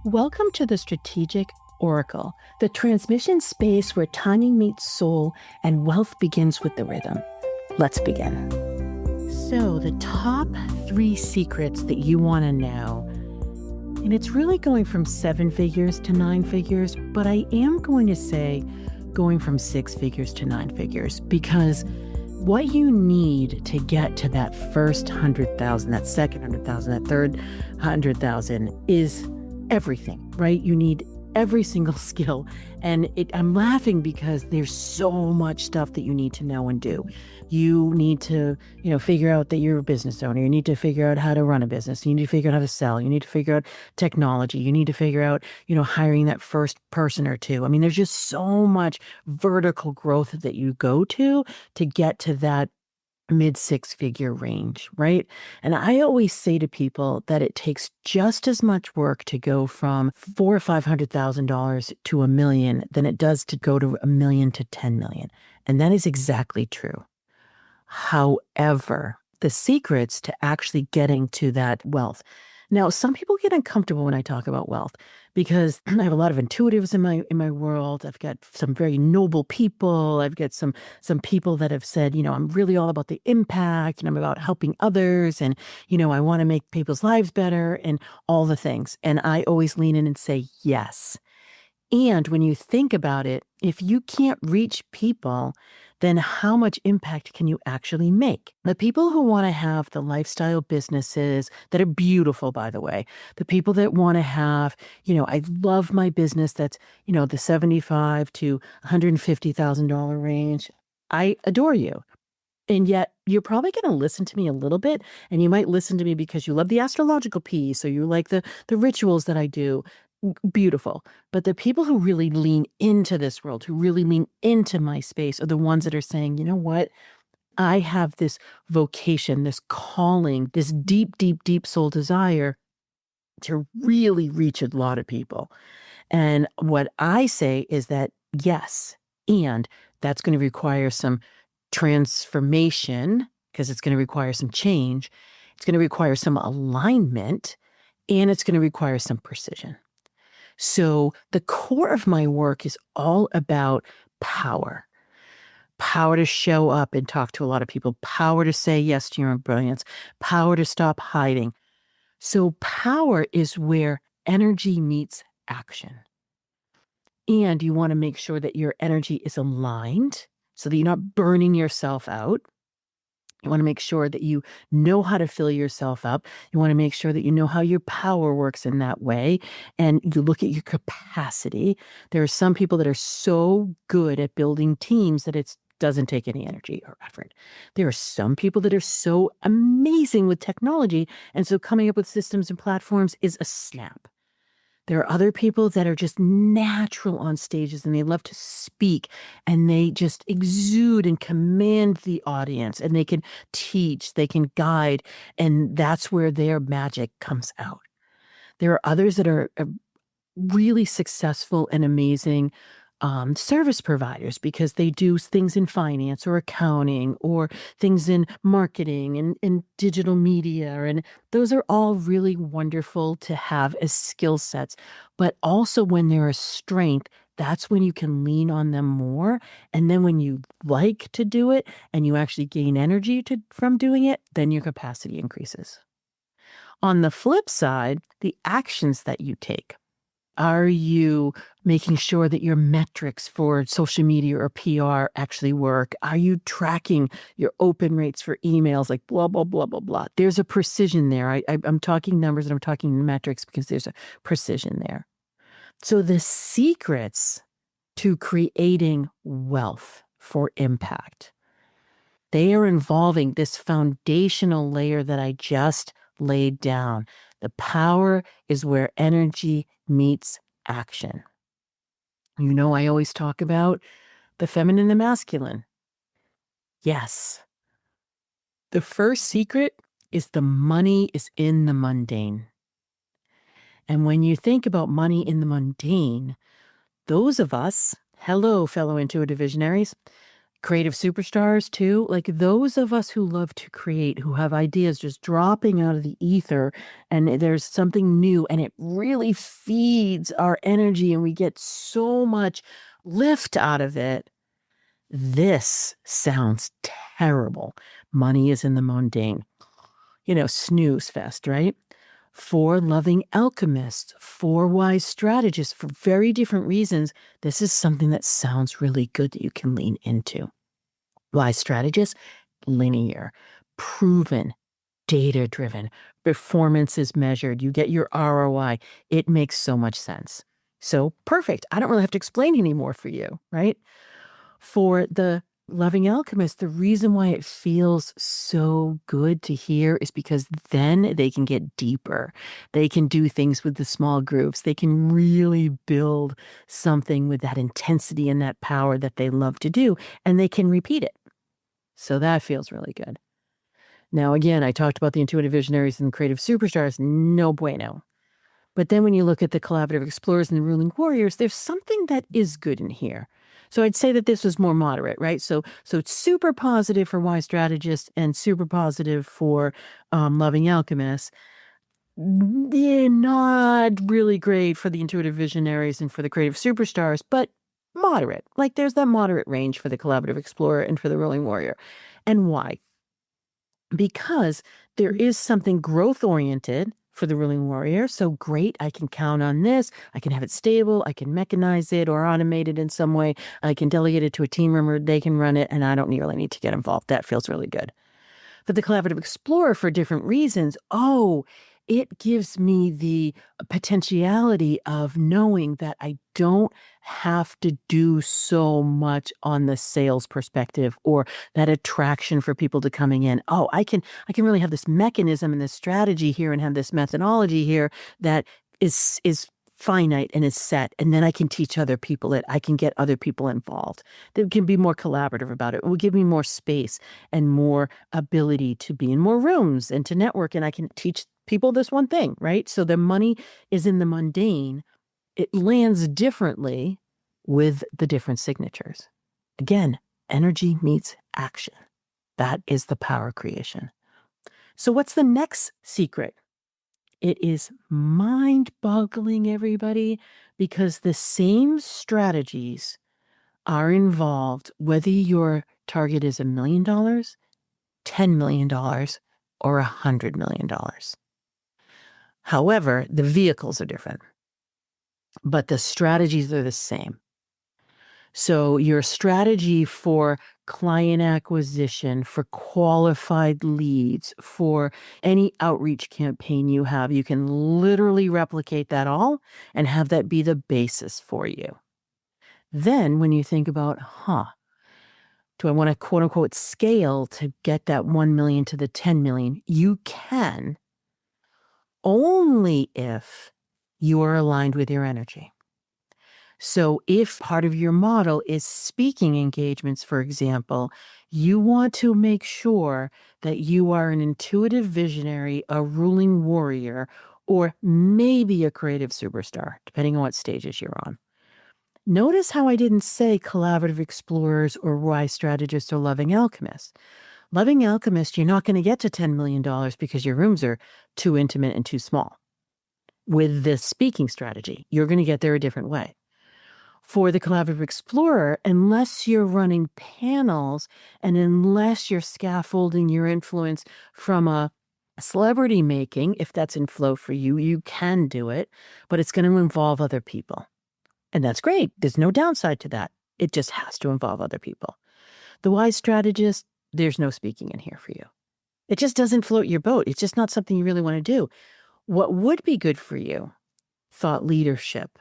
Welcome to the Strategic Oracle, the transmission space where timing meets soul and wealth begins with the rhythm. Let's begin. So, the top 3 secrets that you want to know, and it's really going from 7 figures to 9 figures, but I am going to say going from 6 figures to 9 figures, because what you need to get to that first 100,000, that second 100,000, that third 100,000 is everything, right? You need every single skill. And I'm laughing because there's so much stuff that you need to know and do. You need to, figure out that you're a business owner. You need to figure out how to run a business. You need to figure out how to sell. You need to figure out technology. You need to figure out, hiring that first person or two. I mean, there's just so much vertical growth that you go to get to that mid 6-figure range, right? And I always say to people that it takes just as much work to go from $400,000 or $500,000 to $1 million than it does to go to $1 million to $10 million. And that is exactly true. However, the secrets to actually getting to that wealth. Now, some people get uncomfortable when I talk about wealth because I have a lot of intuitives in my world. I've got some very noble people. I've got some people that have said, I'm really all about the impact and I'm about helping others and, I want to make people's lives better and all the things. And I always lean in and say, yes. And when you think about it, if you can't reach people, then how much impact can you actually make? The people who want to have the lifestyle businesses that are beautiful, by the way, the people that want to have, I love my business that's, the $75,000 to $150,000 range. I adore you. And yet you're probably going to listen to me a little bit, and you might listen to me because you love the astrological piece or you like the rituals that I do. Beautiful. But the people who really lean into this world, who really lean into my space, are the ones that are saying, you know what? I have this vocation, this calling, this deep, deep, deep soul desire to really reach a lot of people. And what I say is that, yes, and that's going to require some transformation because it's going to require some change. It's going to require some alignment, and it's going to require some precision. So the core of my work is all about power. Power to show up and talk to a lot of people. Power to say yes to your own brilliance. Power to stop hiding. So power is where energy meets action. And you want to make sure that your energy is aligned so that you're not burning yourself out. You want to make sure that you know how to fill yourself up. You want to make sure that you know how your power works in that way. And you look at your capacity. There are some people that are so good at building teams that it doesn't take any energy or effort. There are some people that are so amazing with technology. And so coming up with systems and platforms is a snap. There are other people that are just natural on stages and they love to speak and they just exude and command the audience and they can teach, they can guide, and that's where their magic comes out. There are others that are really successful and amazing service providers because they do things in finance or accounting or things in marketing and digital media. And those are all really wonderful to have as skill sets. But also when they're a strength, that's when you can lean on them more. And then when you like to do it and you actually gain energy from doing it, then your capacity increases. On the flip side, the actions that you take. Are you making sure that your metrics for social media or PR actually work? Are you tracking your open rates for emails, like blah, blah, blah, blah, blah? There's a precision there. I'm talking numbers and I'm talking metrics because there's a precision there. So the secrets to creating wealth for impact, they are involving this foundational layer that I just laid down. The power is where energy meets action. I always talk about the feminine and the masculine. Yes. The first secret is the money is in the mundane. And when you think about money in the mundane, those of us, hello, fellow intuitive visionaries, creative superstars too, like those of us who love to create, who have ideas just dropping out of the ether, and there's something new and it really feeds our energy and we get so much lift out of it. This sounds terrible. Money is in the mundane. Snooze fest, right? For loving alchemists, for wise strategists, for very different reasons, this is something that sounds really good that you can lean into. Wise strategists, linear, proven, data-driven, performance is measured, you get your ROI. It makes so much sense. So perfect. I don't really have to explain anymore for you, right? For the loving alchemist, the reason why it feels so good to hear is because then they can get deeper. They can do things with the small groups. They can really build something with that intensity and that power that they love to do, and they can repeat it. So that feels really good. Now, again, I talked about the intuitive visionaries and creative superstars. No bueno. But then when you look at the collaborative explorers and the ruling warriors, there's something that is good in here. So I'd say that this was more moderate, right? So it's super positive for wise strategists and super positive for loving alchemists. They're not really great for the intuitive visionaries and for the creative superstars, but moderate. Like there's that moderate range for the collaborative explorer and for the ruling warrior. And why? Because there is something growth-oriented for the ruling warrior. So great, I can count on this. I can have it stable. I can mechanize it or automate it in some way. I can delegate it to a team member. They can run it, and I don't really need to get involved. That feels really good. But the collaborative explorer, for different reasons, it gives me the potentiality of knowing that I don't have to do so much on the sales perspective or that attraction for people to coming in. I can really have this mechanism and this strategy here and have this methodology here that is finite and is set, and then I can teach other people it. I can get other people involved. They can be more collaborative about it. It will give me more space and more ability to be in more rooms and to network, and I can teach people this one thing, right? So the money is in the mundane. It lands differently with the different signatures. Again, energy meets action. That is the power creation. So what's the next secret? It is mind-boggling, everybody, because the same strategies are involved whether your target is $1 million, $10 million, or $100 million. However, the vehicles are different, but the strategies are the same. So your strategy for client acquisition, for qualified leads, for any outreach campaign you have, you can literally replicate that all and have that be the basis for you. Then when you think about, do I want to quote unquote scale to get that 1 million to the 10 million? You can only if you are aligned with your energy. So if part of your model is speaking engagements, for example, you want to make sure that you are an intuitive visionary, a ruling warrior, or maybe a creative superstar, depending on what stages you're on. Notice how I didn't say collaborative explorers or wise strategists or loving alchemists. Loving alchemists, you're not going to get to $10 million because your rooms are too intimate and too small. With this speaking strategy, you're going to get there a different way. For the collaborative explorer, unless you're running panels and unless you're scaffolding your influence from a celebrity making, if that's in flow for you, you can do it, but it's going to involve other people. And that's great. There's no downside to that. It just has to involve other people. The wise strategist, there's no speaking in here for you. It just doesn't float your boat. It's just not something you really want to do. What would be good for you? Thought leadership.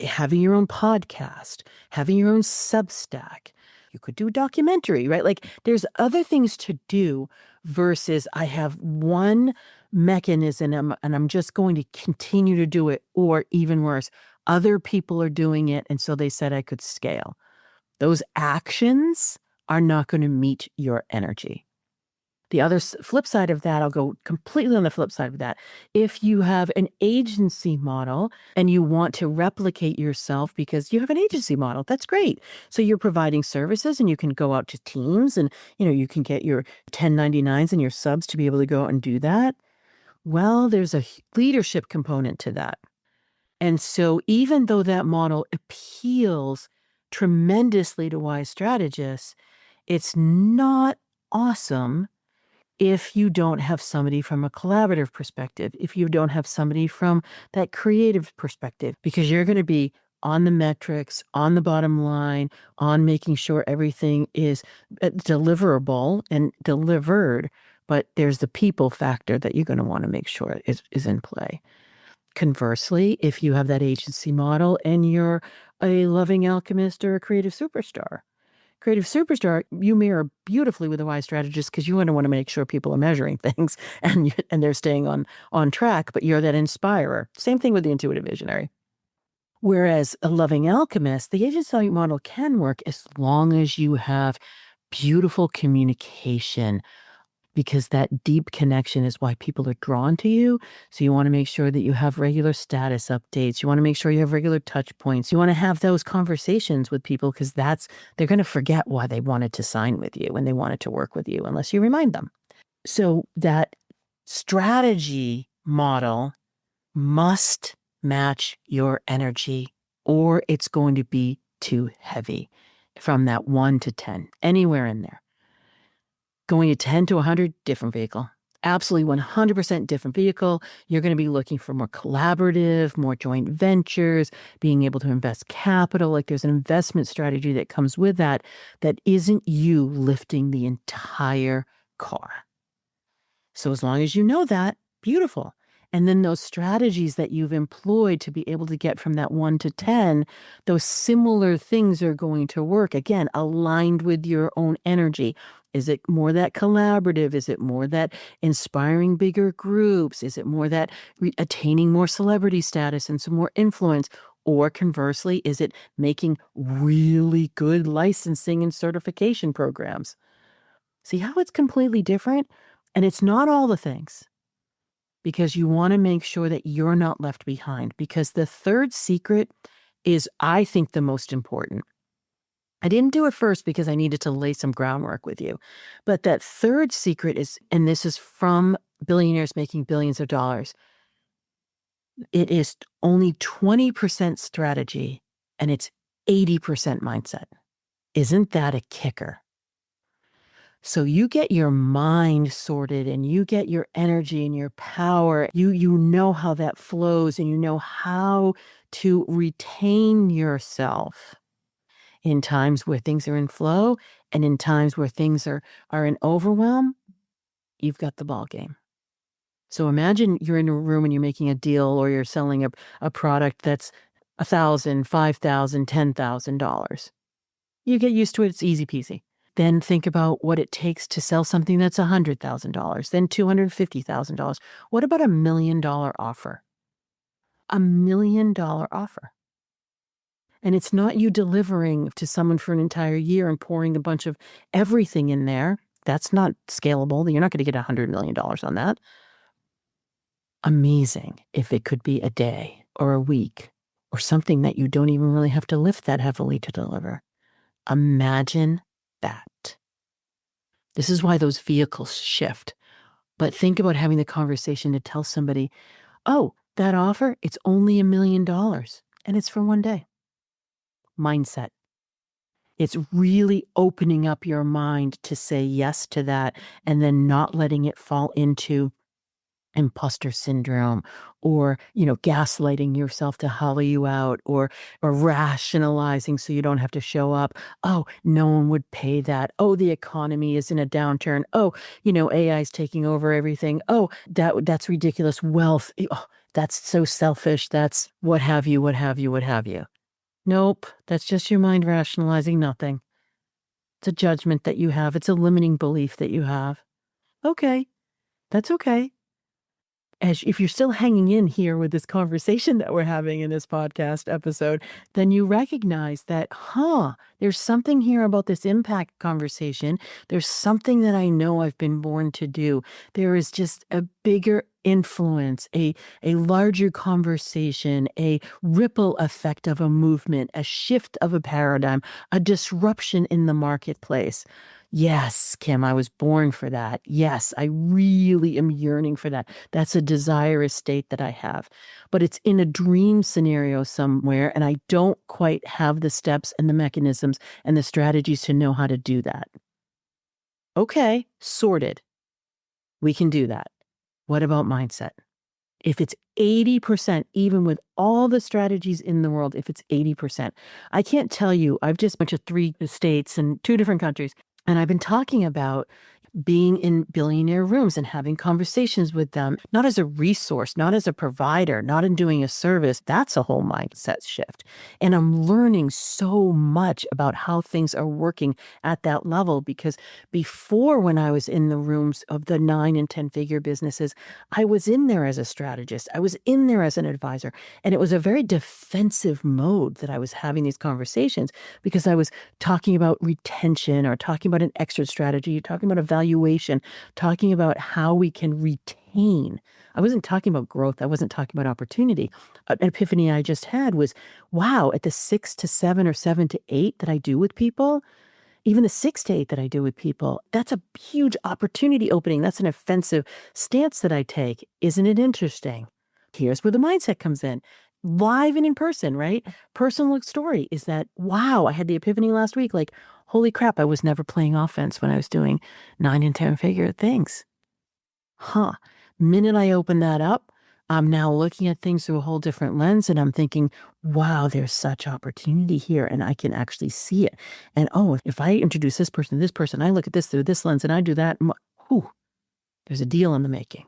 Having your own podcast, having your own Substack. You could do a documentary, right? Like there's other things to do versus I have one mechanism and I'm just going to continue to do it, or even worse, other people are doing it and so they said I could scale. Those actions are not going to meet your energy. The other flip side of that, I'll go completely on the flip side of that. If you have an agency model and you want to replicate yourself because you have an agency model, that's great. So you're providing services and you can go out to teams and, you can get your 1099s and your subs to be able to go out and do that. Well, there's a leadership component to that. And so even though that model appeals tremendously to wise strategists, it's not awesome if you don't have somebody from a collaborative perspective, if you don't have somebody from that creative perspective, because you're going to be on the metrics, on the bottom line, on making sure everything is deliverable and delivered. But there's the people factor that you're going to want to make sure is in play. Conversely, if you have that agency model and you're a loving alchemist or a creative superstar, you mirror beautifully with a wise strategist because you want to make sure people are measuring things and they're staying on track, but you're that inspirer. Same thing with the intuitive visionary. Whereas a loving alchemist, the agency model can work as long as you have beautiful communication, because that deep connection is why people are drawn to you. So you want to make sure that you have regular status updates. You want to make sure you have regular touch points. You want to have those conversations with people because they're going to forget why they wanted to sign with you and they wanted to work with you unless you remind them. So that strategy model must match your energy or it's going to be too heavy from that 1 to 10, anywhere in there. Going to 10 to 100, different vehicle. Absolutely 100% different vehicle. You're going to be looking for more collaborative, more joint ventures, being able to invest capital. Like there's an investment strategy that comes with that isn't you lifting the entire car. So as long as you know that, beautiful. And then those strategies that you've employed to be able to get from that 1 to 10, those similar things are going to work. Again, aligned with your own energy. Is it more that collaborative? Is it more that inspiring bigger groups? Is it more that attaining more celebrity status and some more influence? Or conversely, is it making really good licensing and certification programs? See how it's completely different? And it's not all the things, because you want to make sure that you're not left behind, because the third secret is, I think, the most important. I didn't do it first because I needed to lay some groundwork with you. But that third secret is, and this is from Billionaires Making Billions of Dollars, it is only 20% strategy and it's 80% mindset. Isn't that a kicker? So you get your mind sorted and you get your energy and your power. You know how that flows and you know how to retain yourself in times where things are in flow and in times where things are in overwhelm. You've got the ball game. So imagine you're in a room and you're making a deal or you're selling a product that's $1,000, $5,000, $10,000. You get used to it. It's easy peasy. Then think about what it takes to sell something that's $100,000, then $250,000. What about $1 million offer? $1 million offer. And it's not you delivering to someone for an entire year and pouring a bunch of everything in there. That's not scalable. You're not going to get $100 million on that. Amazing if it could be a day or a week or something that you don't even really have to lift that heavily to deliver. Imagine that. This is why those vehicles shift. But think about having the conversation to tell somebody, oh, that offer, it's only $1 million and it's for one day. Mindset. It's really opening up your mind to say yes to that and then not letting it fall into imposter syndrome or, gaslighting yourself to hollow you out or rationalizing so you don't have to show up. Oh, no one would pay that. Oh, the economy is in a downturn. Oh, AI is taking over everything. Oh, that's ridiculous. Wealth. Oh, that's so selfish. That's what have you, what have you, what have you. Nope. That's just your mind rationalizing nothing. It's a judgment that you have. It's a limiting belief that you have. Okay. That's okay. As if you're still hanging in here with this conversation that we're having in this podcast episode, then you recognize that, there's something here about this impact conversation. There's something that I know I've been born to do. There is just a bigger influence, a larger conversation, a ripple effect of a movement, a shift of a paradigm, a disruption in the marketplace. Yes, Kim, I was born for that. Yes, I really am yearning for that. That's a desirous state that I have. But it's in a dream scenario somewhere, and I don't quite have the steps and the mechanisms and the strategies to know how to do that. Okay, sorted. We can do that. What about mindset? If it's 80%, even with all the strategies in the world, if it's 80%, I can't tell you, I've just been to 3 states and 2 different countries, and I've been talking about being in billionaire rooms and having conversations with them, not as a resource, not as a provider, not in doing a service. That's a whole mindset shift. And I'm learning so much about how things are working at that level, because before, when I was in the rooms of the 9 and 10 figure businesses, I was in there as a strategist. I was in there as an advisor. And it was a very defensive mode that I was having these conversations, because I was talking about retention, or talking about an exit strategy, talking about evaluation, talking about how we can retain. I wasn't talking about growth. I wasn't talking about opportunity. An epiphany I just had was, wow, at the 6 to 7 or 7 to 8 that I do with people, even the 6 to 8 that I do with people, that's a huge opportunity opening. That's an offensive stance that I take. Isn't it interesting? Here's where the mindset comes in. Live and in person, right? Personal story is that, wow, I had the epiphany last week. Like, holy crap, I was never playing offense when I was doing 9 and 10 figure things. Minute I open that up, I'm now looking at things through a whole different lens, and I'm thinking, wow, there's such opportunity here, and I can actually see it. And if I introduce this person to this person, I look at this through this lens and I do that, there's a deal in the making.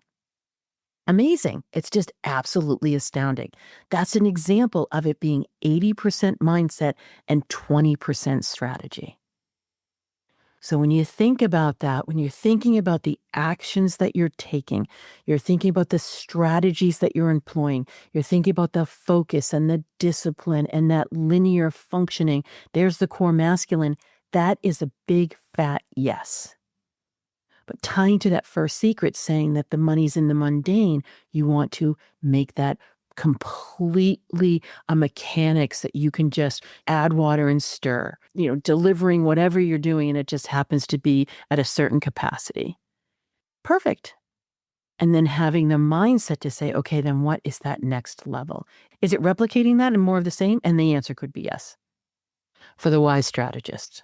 Amazing. It's just absolutely astounding. That's an example of it being 80% mindset and 20% strategy. So when you think about that, when you're thinking about the actions that you're taking, you're thinking about the strategies that you're employing, you're thinking about the focus and the discipline and that linear functioning, there's the core masculine. That is a big fat yes. But tying to that first secret, saying that the money's in the mundane, you want to make that completely a mechanics that you can just add water and stir, delivering whatever you're doing, and it just happens to be at a certain capacity. Perfect. And then having the mindset to say, okay, then what is that next level? Is it replicating that and more of the same? And the answer could be yes. For the wise strategist,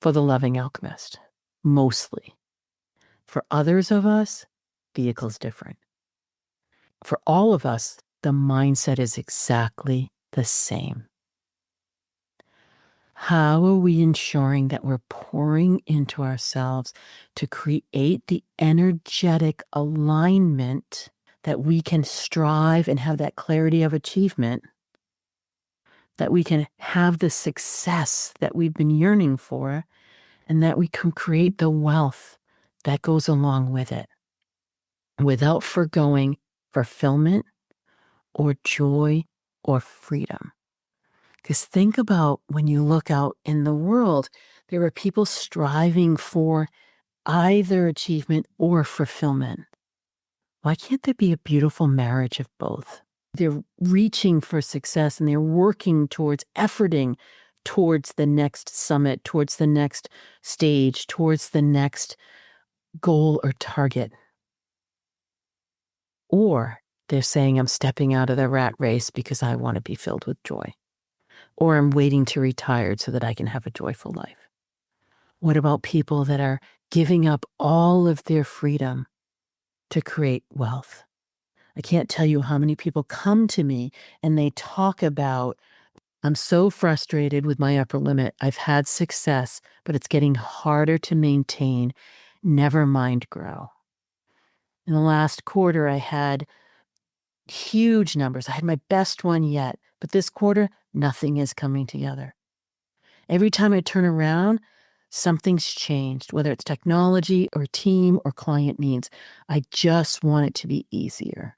for the loving alchemist, mostly. For others of us, vehicle's different. For all of us, the mindset is exactly the same. How are we ensuring that we're pouring into ourselves to create the energetic alignment that we can strive and have that clarity of achievement, that we can have the success that we've been yearning for, and that we can create the wealth that goes along with it without forgoing fulfillment or joy or freedom? Because think about when you look out in the world, there are people striving for either achievement or fulfillment. Why can't there be a beautiful marriage of both? They're reaching for success and they're working towards, efforting towards the next summit, towards the next stage, towards the next goal or target. Or they're saying, I'm stepping out of the rat race because I want to be filled with joy. Or I'm waiting to retire so that I can have a joyful life. What about people that are giving up all of their freedom to create wealth? I can't tell you how many people come to me and they talk about, I'm so frustrated with my upper limit. I've had success, but it's getting harder to maintain. Never mind grow. In the last quarter, I had huge numbers. I had my best one yet, but this quarter, nothing is coming together. Every time I turn around, Something's changed, whether it's technology or team or client needs. I just want it to be easier.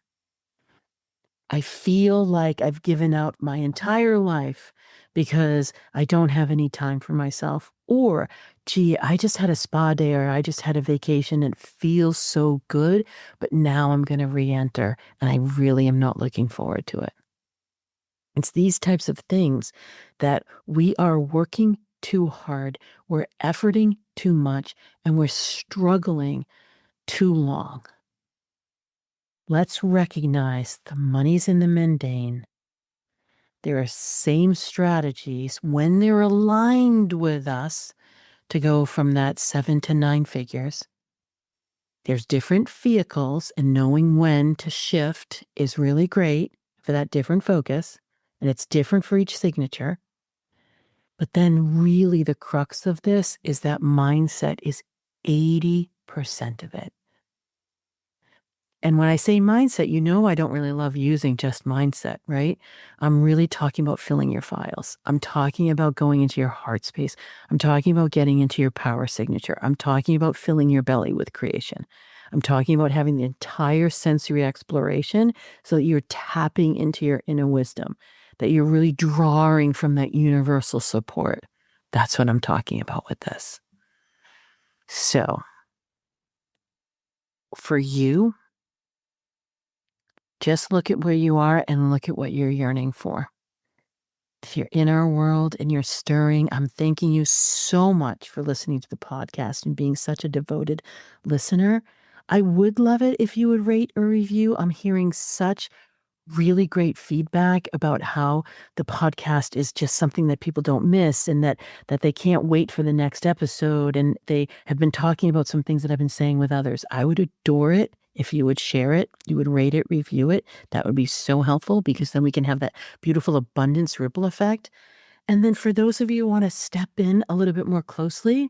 I feel like I've given out my entire life because I don't have any time for myself. Or, gee, I just had a spa day or I just had a vacation and it feels so good, but now I'm going to re-enter and I really am not looking forward to it. It's these types of things that we are working too hard, we're efforting too much, and we're struggling too long. Let's recognize the money's in the mundane. There are same strategies when they're aligned with us to go from that 7 to 9 figures. There's different vehicles, and knowing when to shift is really great for that different focus, and it's different for each signature. But then really the crux of this is that mindset is 80% of it. And when I say mindset, I don't really love using just mindset, right? I'm really talking about filling your files. I'm talking about going into your heart space. I'm talking about getting into your power signature. I'm talking about filling your belly with creation. I'm talking about having the entire sensory exploration so that you're tapping into your inner wisdom, that you're really drawing from that universal support. That's what I'm talking about with this. So, for you, just look at where you are and look at what you're yearning for. If you're in our world and you're stirring, I'm thanking you so much for listening to the podcast and being such a devoted listener. I would love it if you would rate or review. I'm hearing such really great feedback about how the podcast is just something that people don't miss and that they can't wait for the next episode. And they have been talking about some things that I've been saying with others. I would adore it if you would share it, you would rate it, review it. That would be so helpful because then we can have that beautiful abundance ripple effect. And then for those of you who want to step in a little bit more closely,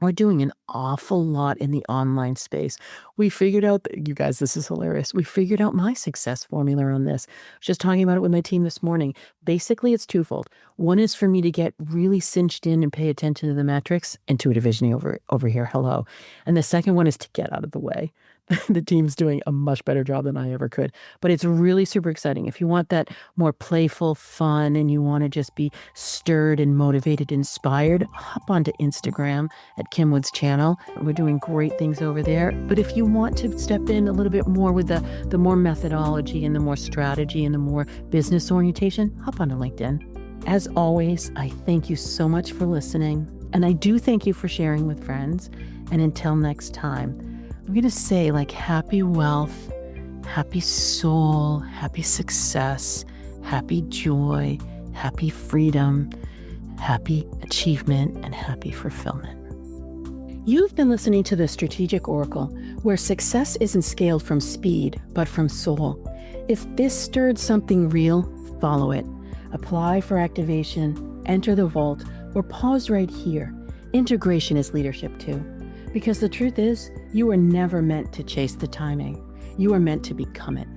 we're doing an awful lot in the online space. We figured out that, you guys, this is hilarious. We figured out my success formula on this. I was just talking about it with my team this morning. Basically, it's twofold. One is for me to get really cinched in and pay attention to the metrics. Intuitive visioning over here, hello. And the second one is to get out of the way. The team's doing a much better job than I ever could. But it's really super exciting. If you want that more playful fun and you want to just be stirred and motivated, inspired, hop onto Instagram at Kim Wood's channel. We're doing great things over there. But if you want to step in a little bit more with the more methodology and the more strategy and the more business orientation, hop onto LinkedIn. As always, I thank you so much for listening. And I do thank you for sharing with friends. And until next time, I'm going to say happy wealth, happy soul, happy success, happy joy, happy freedom, happy achievement, and happy fulfillment. You've been listening to the Strategic Oracle, where success isn't scaled from speed, but from soul. If this stirred something real, follow it. Apply for activation, enter the vault, or pause right here. Integration is leadership too. Because the truth is, you were never meant to chase the timing. You are meant to become it.